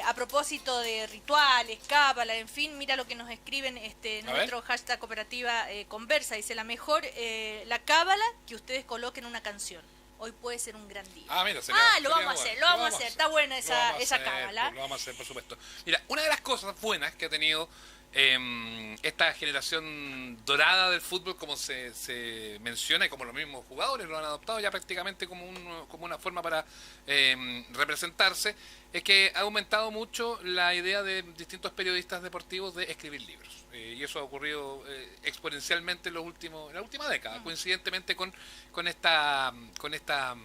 A propósito de rituales, cábala, en fin, mira lo que nos escriben en A nuestro ver. hashtag cooperativa conversa. Dice, la cábala que ustedes coloquen una canción. Hoy puede ser un gran día. Ah, mira, Ah, lo sería vamos a bueno. hacer, lo Lo vamos a vamos a hacer. hacer. Está buena Lo vamos a esa hacer, cábala. lo vamos a hacer, por supuesto. Mira, una de las cosas buenas que ha tenido esta generación dorada del fútbol, como se menciona, y como los mismos jugadores lo han adoptado ya prácticamente como una forma para representarse, es que ha aumentado mucho la idea de distintos periodistas deportivos de escribir libros. Y eso ha ocurrido exponencialmente en la última década, coincidentemente con esta con esta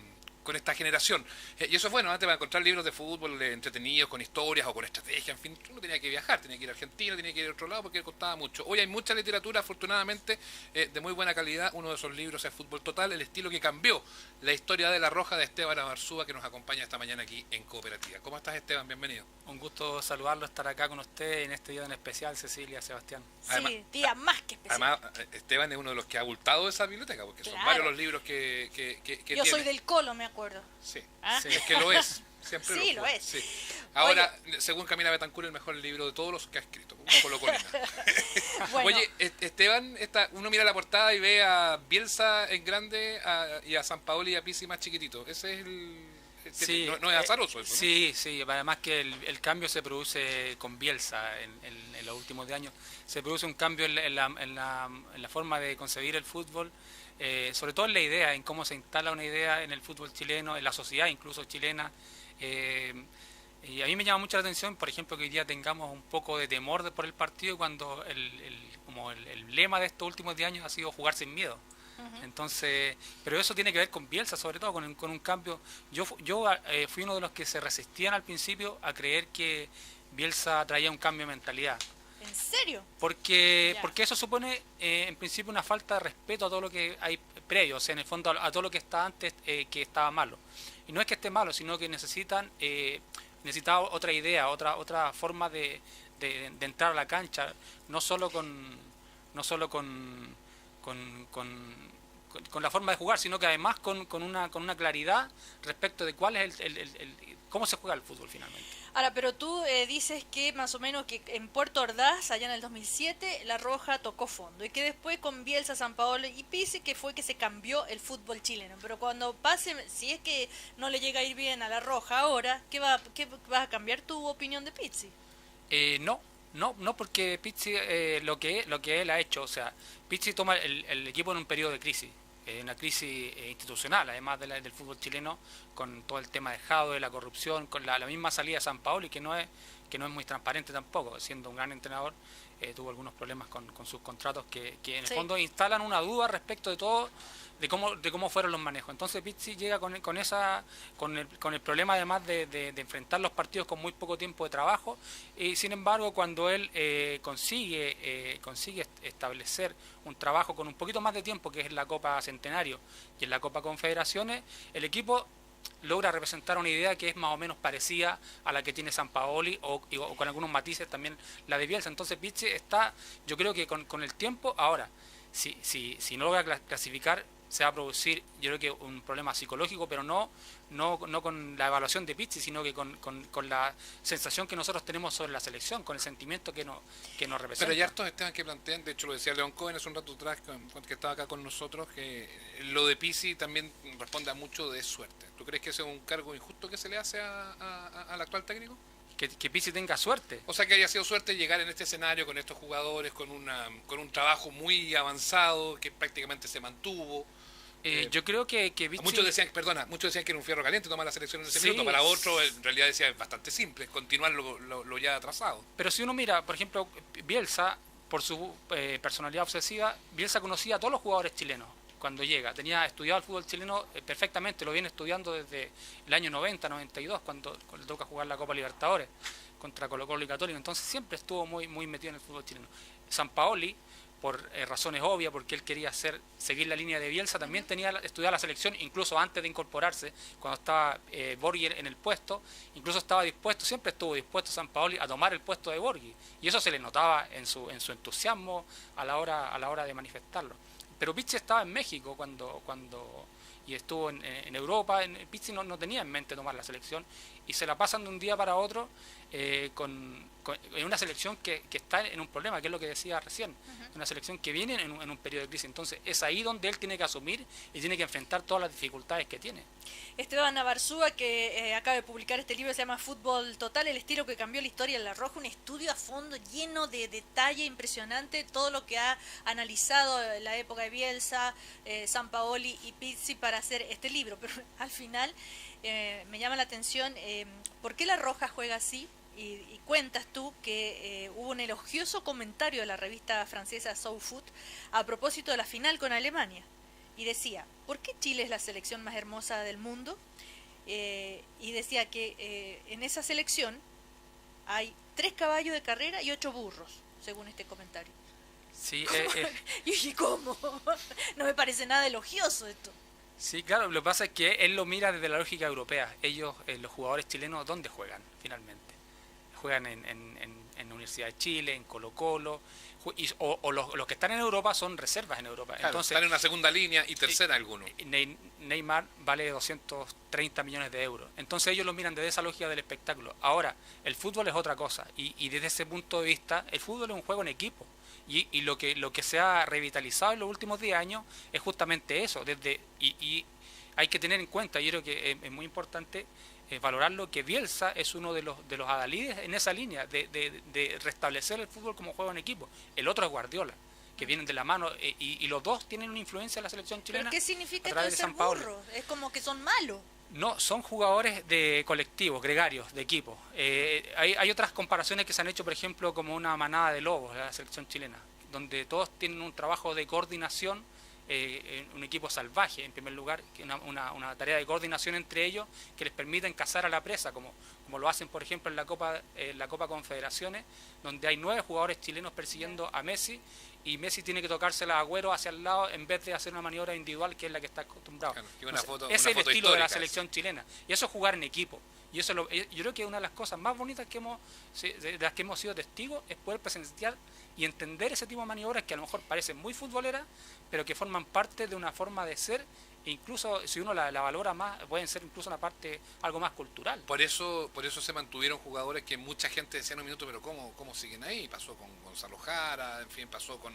con esta generación. Y eso es bueno, antes para encontrar libros de fútbol entretenidos, con historias o con estrategia, en fin, uno tenía que viajar, tenía que ir a Argentina, tenía que ir a otro lado porque costaba mucho. Hoy hay mucha literatura, afortunadamente, de muy buena calidad. Uno de esos libros es Fútbol Total, el estilo que cambió la historia de la Roja, de Esteban Abarzúa, que nos acompaña esta mañana aquí en Cooperativa. ¿Cómo estás, Esteban? Bienvenido. Un gusto saludarlo, estar acá con usted en este día en especial, Cecilia, Sebastián. Además, Sí, día más que especial. además, Esteban es uno de los que ha abultado esa biblioteca, porque son Claro. varios los libros que Yo tiene. soy del Colo, me acuerdo. Sí. ¿Ah? Sí. Es que lo es. Siempre Sí, lo lo fue. es. Sí. Ahora, según Camila Betancourt, el mejor libro de todos los que ha escrito. Una colocolina. Bueno, Oye, Esteban, uno mira la portada y ve a Bielsa en grande y a Sampaoli y a Pizzi más chiquitito. Ese es Sí, no es azaroso eso, ¿no? sí, sí, además que el cambio se produce con Bielsa en los últimos de años. Se produce un cambio en la forma de concebir el fútbol, sobre todo en la idea, en cómo se instala una idea en el fútbol chileno, en la sociedad incluso chilena. eh, y a mí me llama mucho la atención, por ejemplo, que hoy día tengamos un poco de temor por el partido cuando como el lema de estos últimos 10 años ha sido jugar sin miedo. Entonces, pero eso tiene que ver con Bielsa, sobre todo con un cambio. Yo fui uno de los que se resistían al principio a creer que Bielsa traía un cambio de mentalidad. ¿en serio? Porque, Ya. porque eso supone, en principio, una falta de respeto a todo lo que hay previo, o sea, en el fondo a todo lo que está antes, que estaba malo. Y no es que esté malo, sino que necesitaba otra idea, otra forma de entrar a la cancha, no solo con, con- con la forma de jugar, sino que además con una claridad respecto de cuál es cómo se juega el fútbol finalmente. Ahora, pero tú dices que más o menos que en Puerto Ordaz, allá en el 2007, La Roja tocó fondo y que después con Bielsa, Sampaoli y Pizzi que fue que se cambió el fútbol chileno. Pero cuando pase, si es que no le llega a ir bien a La Roja ahora, ¿qué vas a cambiar tu opinión de Pizzi? No, porque Pizzi, lo que él ha hecho, o sea, Pizzi toma el equipo en un periodo de crisis, una crisis institucional, además del fútbol chileno, con todo el tema de Jadwe, la corrupción, con la misma salida de Sampaoli, que no es muy transparente tampoco, siendo un gran entrenador, tuvo algunos problemas con sus contratos que en el Sí. fondo instalan una duda respecto de todo, de cómo fueron los manejos. Entonces Pizzi llega con el problema además de enfrentar los partidos con muy poco tiempo de trabajo, y sin embargo cuando él consigue establecer un trabajo con un poquito más de tiempo, que es la Copa Centenario y en la Copa Confederaciones, el equipo logra representar una idea que es más o menos parecida a la que tiene Sampaoli o con algunos matices también la de Bielsa. Entonces Pizzi está, yo creo que con el tiempo, ahora, si no logra clasificar, se va a producir, yo creo que un problema psicológico, pero no con la evaluación de Pizzi, sino que con la sensación que nosotros tenemos sobre la selección, con el sentimiento que nos Pero hay representa. hartos Esteban que plantean, de hecho lo decía León Cohen hace un rato atrás, que estaba acá con nosotros, que lo de Pizzi también responde a mucho de suerte. ¿Tú crees que ese es un cargo injusto que se le hace al actual técnico? Que Pizzi tenga suerte. O sea, que haya sido suerte llegar en este escenario con estos jugadores, con un trabajo muy avanzado, que prácticamente se mantuvo. Yo creo que Pizzi... Muchos decían que era un fierro caliente tomar la selección en ese Sí, minuto. Para otros, en realidad decía es bastante simple, es continuar lo ya trazado. pero si uno mira, por ejemplo, Bielsa, por su personalidad obsesiva, Bielsa conocía a todos los jugadores chilenos cuando llega. Tenía estudiado el fútbol chileno perfectamente, lo viene estudiando desde el año 90, 92, cuando le toca jugar la Copa Libertadores contra Colo-Colo y Católica. Entonces siempre estuvo muy, muy metido en el fútbol chileno. Sampaoli, por razones obvias, porque él quería seguir la línea de Bielsa, también tenía estudiado la selección, incluso antes de incorporarse, cuando estaba Borghi en el puesto, incluso siempre estuvo dispuesto Sampaoli a tomar el puesto de Borghi, y eso se le notaba en su entusiasmo a la hora de manifestarlo. Pero Pizzi estaba en México y estuvo en Europa. Pizzi no tenía en mente tomar la selección, y se la pasan de un día para otro en una selección que está en un problema, que es lo que decía recién, una selección que viene en un periodo de crisis. Entonces es ahí donde él tiene que asumir y tiene que enfrentar todas las dificultades que tiene. Esteban Abarzúa, que acaba de publicar este libro, se llama Fútbol Total, el estilo que cambió la historia de La Roja, un estudio a fondo lleno de detalle impresionante, todo lo que ha analizado la época de Bielsa, Sampaoli y Pizzi para hacer este libro. Pero al final me llama la atención por qué La Roja juega así. Y cuentas tú que hubo un elogioso comentario de la revista francesa Soul Food a propósito de la final con Alemania. Y decía, ¿por qué Chile es la selección más hermosa del mundo? Y decía que en esa selección hay 3 caballos de carrera y 8 burros, según este comentario. Sí, Y dije, ¿cómo? No me parece nada elogioso esto. Sí, claro, lo que pasa es que él lo mira desde la lógica europea. Ellos, los jugadores chilenos, ¿dónde juegan finalmente? Juegan en la Universidad de Chile, en Colo-Colo, o los que están en Europa son reservas en Europa. Claro, Entonces, están en una segunda línea y tercera algunos. Neymar vale 230 millones de euros. Entonces ellos lo miran desde esa lógica del espectáculo. Ahora, el fútbol es otra cosa, y desde ese punto de vista, el fútbol es un juego en equipo. Y lo que se ha revitalizado en los últimos 10 años es justamente eso. Y hay que tener en cuenta, yo creo que es muy importante valorarlo, que Bielsa es uno de los adalides en esa línea de restablecer el fútbol como juego en equipo. El otro es Guardiola, que vienen de la mano, y los dos tienen una influencia en la selección chilena. ¿Pero qué significa esto de ser burro? Es como que son malos. No, son jugadores de colectivos, gregarios, de equipo. Hay otras comparaciones que se han hecho, por ejemplo, como una manada de lobos de la selección chilena, donde todos tienen un trabajo de coordinación, un equipo salvaje, en primer lugar, una tarea de coordinación entre ellos que les permiten cazar a la presa, como lo hacen, por ejemplo, en la Copa Confederaciones, donde hay 9 jugadores chilenos persiguiendo a Messi, y Messi tiene que tocársela a Agüero hacia el lado en vez de hacer una maniobra individual, que es la que está acostumbrado. Claro, Entonces, ese es el estilo de la selección chilena, y eso es jugar en equipo. Y eso yo creo que una de las cosas más bonitas de las que hemos sido testigos es poder presenciar y entender ese tipo de maniobras que a lo mejor parecen muy futboleras, pero que forman parte de una forma de ser, e incluso si uno la valora más, pueden ser incluso una parte algo más cultural. Por eso se mantuvieron jugadores que mucha gente decía en un minuto, pero ¿cómo siguen ahí? Pasó con Gonzalo Jara, en fin, pasó con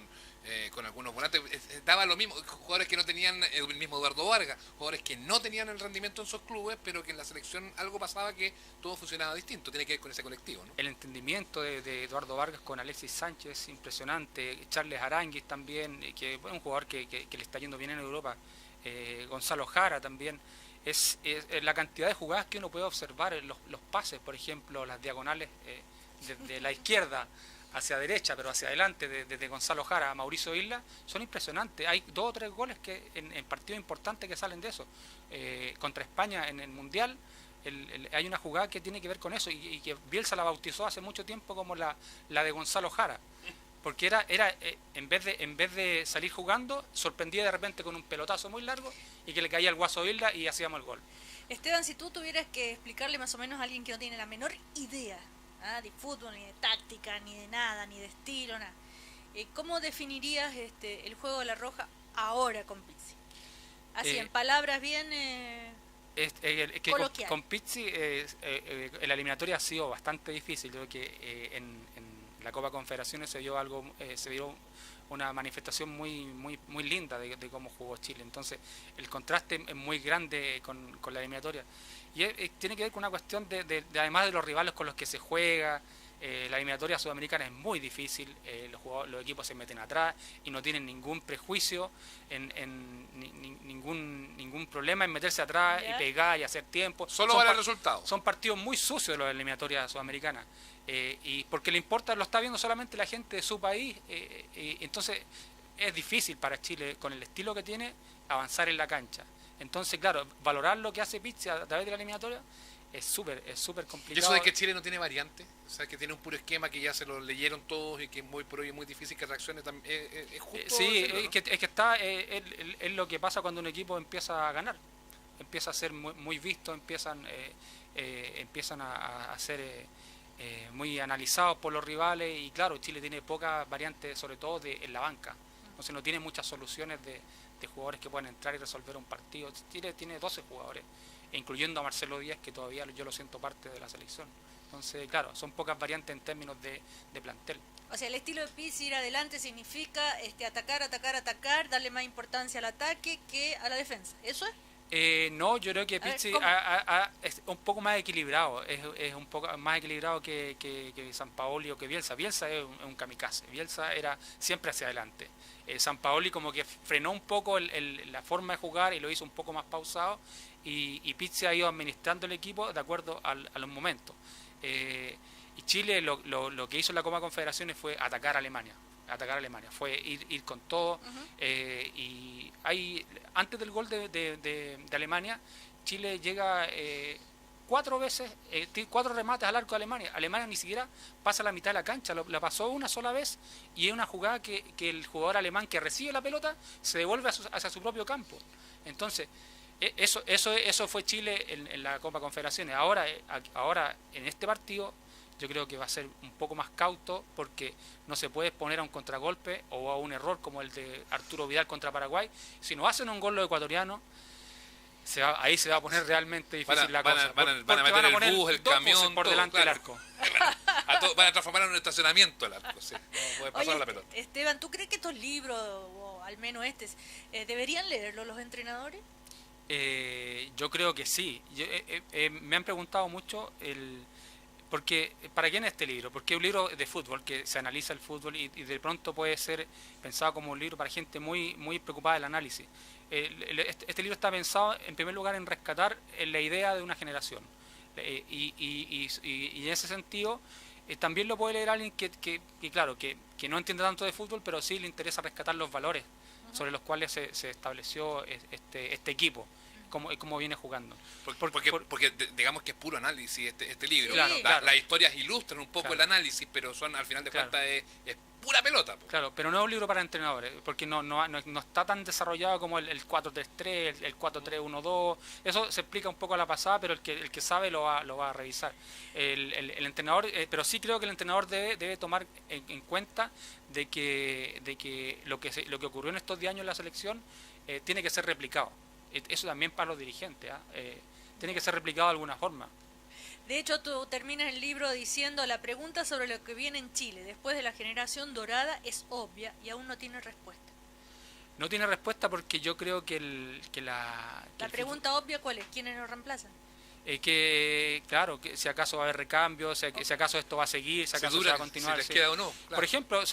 algunos volantes. Daba lo mismo, jugadores que no tenían, el mismo Eduardo Vargas, jugadores que no tenían el rendimiento en sus clubes, pero que en la selección algo pasaba, que todo funcionaba distinto. Tiene que ver con ese colectivo, ¿no? El entendimiento de Eduardo Vargas con Alexis Sánchez, impresionante. Charles Aranguis también, que es un jugador que le está yendo bien en Europa. Gonzalo Jara también. Es la cantidad de jugadas que uno puede observar, los pases, por ejemplo, las diagonales de la izquierda hacia derecha, pero hacia adelante, desde Gonzalo Jara a Mauricio Isla, son impresionantes. Hay 2 o 3 goles que en partidos importantes que salen de eso. Contra España en el Mundial, hay una jugada que tiene que ver con eso, y que Bielsa la bautizó hace mucho tiempo como la de Gonzalo Jara, porque era en vez de salir jugando, sorprendía de repente con un pelotazo muy largo y que le caía al Guaso Isla y hacíamos el gol. Esteban, si tú tuvieras que explicarle más o menos a alguien que no tiene la menor idea de fútbol, ni de táctica, ni de nada, ni de estilo, nada, ¿cómo definirías el juego de La Roja ahora con Pizzi? Así, en palabras bien coloquiales. Con Pizzi la eliminatoria ha sido bastante difícil. Creo que en la Copa Confederaciones se vio una manifestación muy linda de cómo jugó Chile. Entonces el contraste es muy grande con la eliminatoria, y tiene que ver con una cuestión de además de los rivales con los que se juega. La eliminatoria sudamericana es muy difícil, los equipos se meten atrás y no tienen ningún prejuicio, ningún problema en meterse atrás y pegar y hacer tiempo. Solo vale el resultado. Son partidos muy sucios los de la eliminatoria sudamericana, y porque le importa, lo está viendo solamente la gente de su país, entonces es difícil para Chile, con el estilo que tiene, avanzar en la cancha. Entonces, claro, valorar lo que hace Pizzi a través de la eliminatoria es súper complicado. ¿Y eso de que Chile no tiene variante? O sea, que tiene un puro esquema que ya se lo leyeron todos y que es muy difícil que reaccione, ¿es justo? Sí, decirlo, ¿no? es que está es lo que pasa cuando un equipo empieza a ganar, empieza a ser muy visto, empiezan a ser muy analizados por los rivales, y claro, Chile tiene pocas variantes, sobre todo en la banca. Entonces no tiene muchas soluciones de jugadores que puedan entrar y resolver un partido. Chile tiene 12 jugadores incluyendo a Marcelo Díaz, que todavía yo lo siento parte de la selección. Entonces, claro, son pocas variantes en términos de plantel. O sea, el estilo de Pizzi ir adelante significa atacar, darle más importancia al ataque que a la defensa. ¿Eso es? No, yo creo que Pizzi es un poco más equilibrado, es un poco más equilibrado que Sampaoli o que Bielsa. Bielsa es un kamikaze, Bielsa era siempre hacia adelante. Sampaoli como que frenó un poco la forma de jugar y lo hizo un poco más pausado, y Pizzi ha ido administrando el equipo de acuerdo a los momentos. Y Chile lo que hizo en la Copa Confederaciones fue atacar a Alemania, fue ir con todo. Y antes del gol de Alemania, Chile llega 4 veces, 4 remates al arco de Alemania. Alemania ni siquiera pasa la mitad de la cancha, la pasó una sola vez, y es una jugada que el jugador alemán que recibe la pelota se devuelve hacia su propio campo. Entonces, eso fue Chile en la Copa Confederaciones. Ahora en este partido yo creo que va a ser un poco más cauto, porque no se puede exponer a un contragolpe o a un error como el de Arturo Vidal contra Paraguay. Si no hacen un gol los ecuatorianos, ahí se va a poner realmente difícil la cosa. Van a meter el bus, el camión por todo, delante del arco. Van a transformar en un estacionamiento el arco, sí. No puede pasar. Oye, la pelota. Esteban, ¿tú crees que estos libros, o al menos deberían leerlos los entrenadores? Yo creo que sí. Me han preguntado mucho porque ¿para quién es este libro? Porque es un libro de fútbol, que se analiza el fútbol, y de pronto puede ser pensado como un libro para gente muy, muy preocupada del análisis. Este libro está pensado en primer lugar en rescatar la idea de una generación, y en ese sentido también lo puede leer alguien que no entiende tanto de fútbol, pero sí le interesa rescatar los valores sobre los cuales se estableció este equipo, cómo viene jugando. Porque digamos que es puro análisis este libro. Claro, Las historias ilustran un poco el análisis, pero son, al final de cuentas, es pura pelota. Claro, pero no es un libro para entrenadores, porque no está tan desarrollado como el 4-3-3, el 4-3-1-2. Eso se explica un poco a la pasada, pero el que sabe lo va a revisar. El entrenador, pero sí creo que el entrenador debe tomar en cuenta de que lo que ocurrió en estos 10 años en la selección tiene que ser replicado. Eso también para los dirigentes, tiene que ser replicado de alguna forma. De hecho, tú terminas el libro diciendo: la pregunta sobre lo que viene en Chile después de la generación dorada es obvia y aún no tiene respuesta. No tiene respuesta porque yo creo que la pregunta obvia, ¿cuál es? ¿Quiénes nos reemplazan? Que si acaso va a haber recambios, si acaso esto va a seguir, si acaso se va a continuar. Si les queda o no. Claro. Por ejemplo,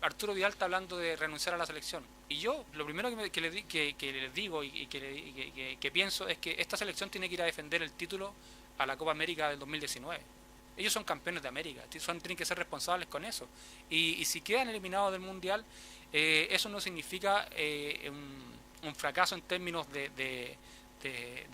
Arturo Vidal está hablando de renunciar a la selección. Y yo, lo primero que les digo y que pienso es que esta selección tiene que ir a defender el título a la Copa América del 2019. Ellos son campeones de América, tienen que ser responsables con eso. Y si quedan eliminados del Mundial, eso no significa un fracaso en términos de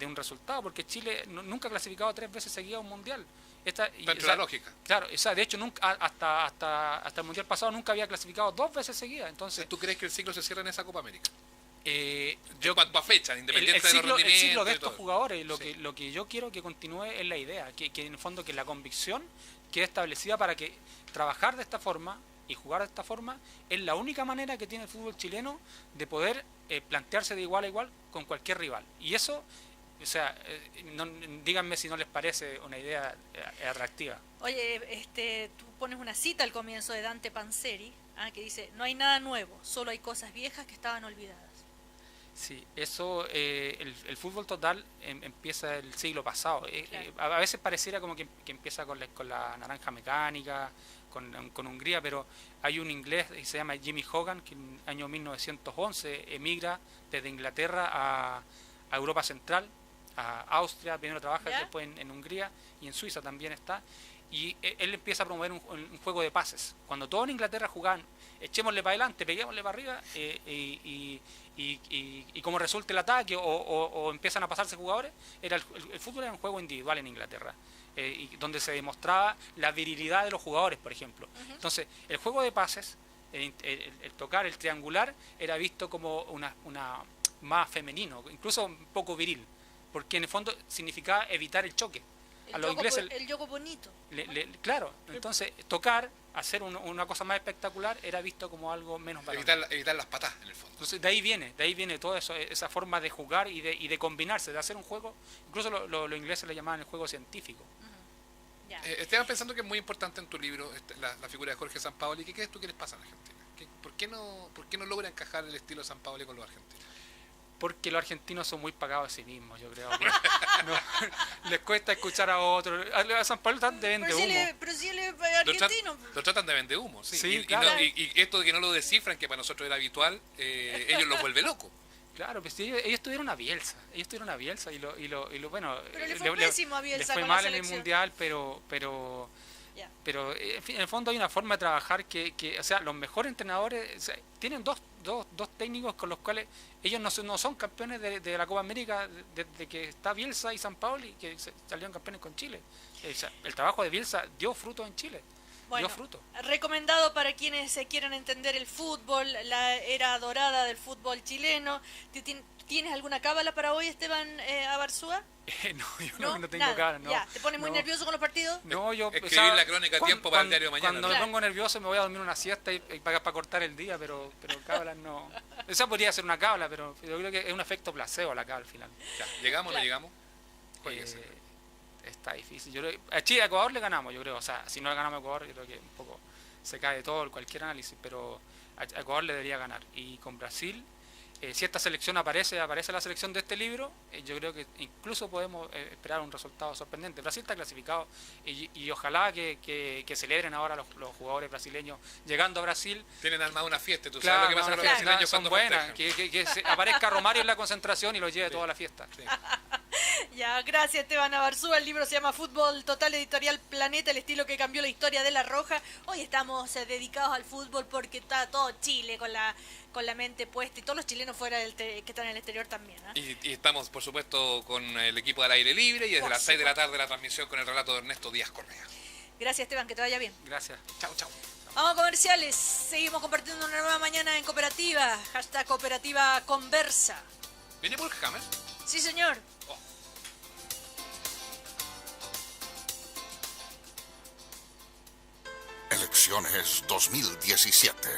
un resultado, porque Chile nunca ha clasificado 3 veces seguidas a un Mundial. Dentro de la lógica. Claro, de hecho nunca hasta el Mundial pasado nunca había clasificado 2 veces seguidas. Entonces, ¿tú crees que el ciclo se cierra en esa Copa América? En cuanto a fecha, independiente de los rendimientos. El ciclo de estos jugadores, lo que yo quiero que continúe es la idea, que en el fondo que la convicción quede establecida para que trabajar de esta forma y jugar de esta forma es la única manera que tiene el fútbol chileno de poder plantearse de igual a igual con cualquier rival. Y eso, díganme si no les parece una idea atractiva. Oye, tú pones una cita al comienzo de Dante Panzeri, que dice: no hay nada nuevo, solo hay cosas viejas que estaban olvidadas. Sí, eso, el fútbol total empieza el siglo pasado. Claro. A veces pareciera como que empieza con la naranja mecánica, con Hungría, pero hay un inglés que se llama Jimmy Hogan, que en el año 1911 emigra desde Inglaterra a Europa Central, a Austria, primero trabaja, después en Hungría, y en Suiza también está, y él empieza a promover un juego de pases. Cuando todos en Inglaterra jugaban, echémosle para adelante, peguémosle para arriba, y como resulta el ataque o empiezan a pasarse jugadores, el fútbol era un juego individual en Inglaterra, y donde se demostraba la virilidad de los jugadores, por ejemplo. Uh-huh. Entonces, el juego de pases, el tocar, el triangular, era visto como una más femenino, incluso un poco viril, porque en el fondo significaba evitar el choque. El juego bonito. Claro, entonces tocar hacer una cosa más espectacular era visto como algo menos valorado. Evitar las patadas, en el fondo. Entonces de ahí viene todo eso, esa forma de jugar y de combinarse, de hacer un juego, incluso los ingleses le llamaban el juego científico. Esteban, pensando que es muy importante en tu libro la figura de Jorge Sampaoli, ¿qué crees tú que les pasa en Argentina? ¿Por qué no logra encajar el estilo de Sampaoli con los argentinos? Porque los argentinos son muy pagados a sí mismos, yo creo. Les cuesta escuchar a otros. A Sampaoli de vende humo. Pero si él es argentino. Lo tratan de vende humo, sí. Sí, claro. y esto de que no lo descifran, que para nosotros era habitual, ellos los vuelve locos. Claro, pues ellos tuvieron a Bielsa. Y lo bueno. Pero le fue pésimo a Bielsa. Les fue con mal la en el selección. Mundial, pero en fin, en el fondo hay una forma de trabajar que o sea, los mejores entrenadores, o sea, tienen dos técnicos con los cuales ellos no son campeones de la Copa América desde que está Bielsa y Sampaoli, que salieron campeones con Chile. O sea, el trabajo de Bielsa dio fruto en Chile. Bueno, dio fruto. Recomendado para quienes se quieran entender el fútbol, la era dorada del fútbol chileno. ¿Tienes alguna cábala para hoy, Esteban Abarzúa? No, yo no tengo cábala, no. Ya, ¿te pones muy nervioso con los partidos? No, yo... Escribir la crónica a tiempo para el diario de mañana. Cuando me pongo nervioso me voy a dormir una siesta y para cortar el día, pero cábalas no. Esa podría ser una cábala, pero yo creo que es un efecto placebo la cábala al final. Ya, ¿llegamos o no llegamos? Está difícil. Yo creo que a Chile, a Ecuador le ganamos, yo creo. O sea, si no le ganamos a Ecuador, yo creo que un poco se cae todo, cualquier análisis, pero a Ecuador le debería ganar. Y con Brasil, si esta selección aparece la selección de este libro, yo creo que incluso podemos esperar un resultado sorprendente. Brasil está clasificado y ojalá que celebren ahora los jugadores brasileños llegando a Brasil. Tienen armada una fiesta, tú Claro, sabes lo que pasa con los brasileños son cuando buenas, festejan. que aparezca Romario en la concentración y lo lleve toda la fiesta. Sí. Ya, gracias Esteban Abarzúa. El libro se llama Fútbol Total, editorial Planeta, el estilo que cambió la historia de La Roja. Hoy estamos dedicados al fútbol porque está todo Chile con la mente puesta y todos los chilenos fuera que están en el exterior también. Y estamos, por supuesto, con el equipo del aire libre y desde las 6 de la tarde la transmisión con el relato de Ernesto Díaz Correa. Gracias Esteban, que te vaya bien. Gracias. Chao, chao. Vamos a comerciales. Seguimos compartiendo una nueva mañana en Cooperativa. Hashtag Cooperativa Conversa. ¿Viene por Hammer? Sí, señor. Elecciones 2017.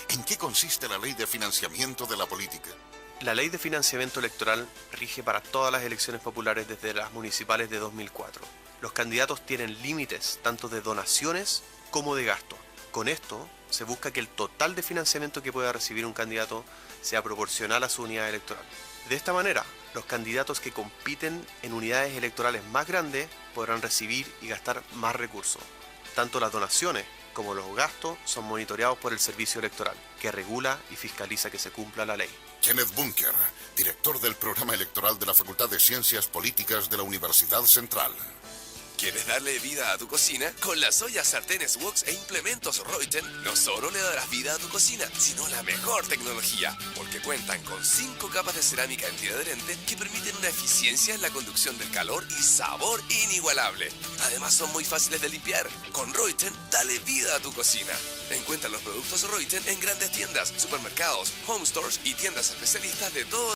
¿En qué consiste la ley de financiamiento de la política? La ley de financiamiento electoral rige para todas las elecciones populares desde las municipales de 2004. Los candidatos tienen límites tanto de donaciones como de gasto. Con esto se busca que el total de financiamiento que pueda recibir un candidato sea proporcional a su unidad electoral. De esta manera, los candidatos que compiten en unidades electorales más grandes podrán recibir y gastar más recursos. Tanto las donaciones como los gastos son monitoreados por el Servicio Electoral, que regula y fiscaliza que se cumpla la ley. Kenneth Bunker, director del programa electoral de la Facultad de Ciencias Políticas de la Universidad Central. ¿Quieres darle vida a tu cocina? Con las ollas, sartenes, woks e implementos Reuten, no solo le darás vida a tu cocina, sino la mejor tecnología, porque cuentan con 5 capas de cerámica antiadherente que permiten una eficiencia en la conducción del calor y sabor inigualable. Además son muy fáciles de limpiar. Con Reuten, dale vida a tu cocina. Encuentra los productos Reuten en grandes tiendas, supermercados, home stores y tiendas especialistas de todo